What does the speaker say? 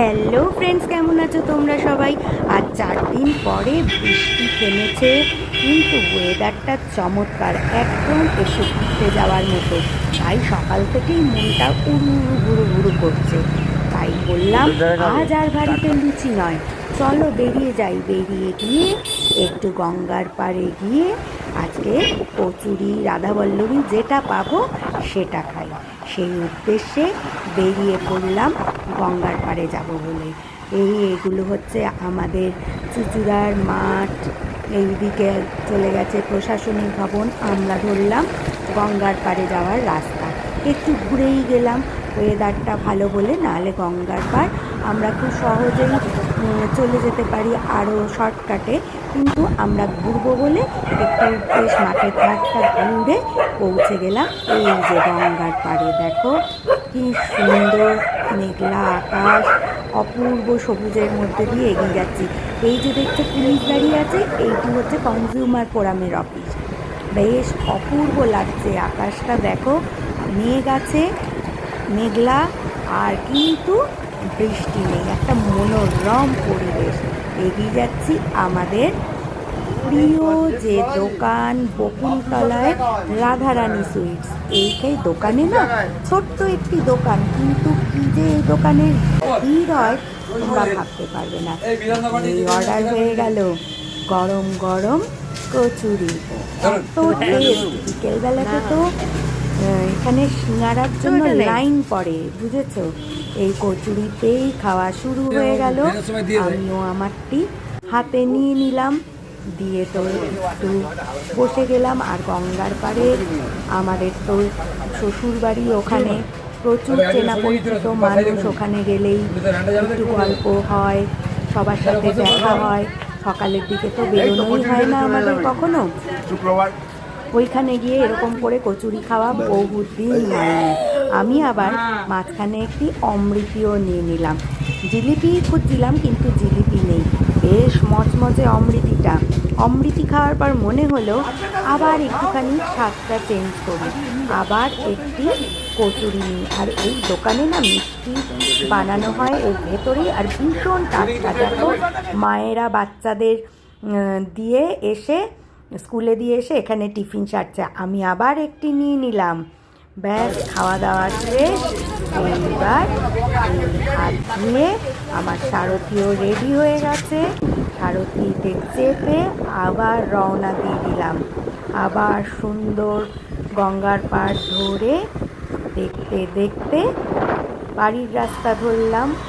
Hello friends, কেমন আছো তোমরা সবাই? আজ 4 দিন পরে বৃষ্টি থেমেছে, কিন্তু ওয়েদারটা চমৎকার, একদম এসে ঘুরতে যাওয়ার মতো। তাই সকাল থেকেই মনটা উড়ু ঘুরু ঘুরু করছে। তাই বললাম আজ আর বাড়িতে লুচি নয়, চলো বেরিয়ে যাই। বেরিয়ে গিয়ে একটু গঙ্গার পাড়ে গিয়ে আজকে কচুরি রাধাবল্লভী যেটা পাবো সেটা খাই। সেই উদ্দেশ্যে বেরিয়ে পড়লাম গঙ্গার পাড়ে যাব বলে। এগুলো হচ্ছে আমাদের চুচুড়ার মাঠ, এইদিকে চলে গেছে প্রশাসনিক ভবন। আমরা ধরলাম গঙ্গার পাড়ে যাওয়ার রাস্তা। একটু ঘুরেই গেলাম, ওয়েদারটা ভালো বলে, নাহলে গঙ্গার পাড় আমরা খুব সহজেই চলে যেতে পারি আরও শর্টকাটে, কিন্তু আমরা ঘুরবো বলে একটু বেশ মাঠের ধারটা ঘুরে পৌঁছে গেলাম এই যে গঙ্গার পাড়ে। দেখো কি সুন্দর মেঘলা আকাশ, অপূর্ব সবুজের মধ্যে দিয়ে এগিয়ে যাচ্ছি। এই যে দেখছো পুলিশ দাঁড়িয়ে আছে, এইটি হচ্ছে কনজিউমার ফোরামের অফিস। বেশ অপূর্ব লাগছে আকাশটা, দেখো মেঘ আছে, মেঘলা, আর কিন্তু বৃষ্টি নেই, একটা মনোরম পরিবেশ। এগিয়ে যাচ্ছি আমাদের প্রিয় যে দোকান বকুলতলায়, রাধারানী সুইটস। এই দোকানে না, ছোট্ট একটি দোকান, কিন্তু কি যে এই দোকানের ভিড় হয় তোমরা ভাবতে পারবে না। এই অর্ডার হয়ে গেল গরম গরম কচুরি। এত টেস্ট! বিকেলবেলাতে তো এখানে সিঙ্গারার জন্য লাইন পড়ে, বুঝেছো? এই কচুরিতেই খাওয়া শুরু হয়ে গেল। আমিও আমারটি হাতে নিয়ে নিলাম, দিয়ে তো একটু বসে গেলাম। আর গঙ্গার পাড়ে আমাদের তো শ্বশুর বাড়ি, ওখানে প্রচুর চেনা পরিচিত মানুষ, ওখানে গেলেই একটু গল্প হয়, সবার সাথে দেখা হয়। সকালের দিকে তো বেরোনোই হয় না আমাদের কখনো, ওইখানে গিয়ে এরকম করে কচুরি খাওয়া বহুদিন হয়নি। আমি আবার মাঝখানে একটি অমৃতিও নিয়ে নিলাম। জিলিপি খুঁজছিলাম, কিন্তু জিলিপি নেই। বেশ মচমচে অমৃতিটা। অমৃতি খাওয়ার পর মনে হলো আবার একটুখানি স্বাদটা চেঞ্জ করি, আবার একটি কচুরি নিই। আর এই দোকানে না মিষ্টি বানানো হয় এর ভেতরেই, আর ভীষণ টাটকা। দেখো মায়েরা বাচ্চাদের দিয়ে এসে, স্কুলে দিয়ে এসে এখানে টিফিন সারছে। আমি আবার একটি নিয়ে নিলাম। ব্যাস খাওয়া দাওয়া শেষ। এইবার হাত ধুয়ে আমার সারথিও রেডি হয়ে গেছে। সারথিতে চেপে আবার রওনা দিয়ে দিলাম। আবার সুন্দর গঙ্গার পাড় ধরে দেখতে দেখতে বাড়ির রাস্তা ধরলাম।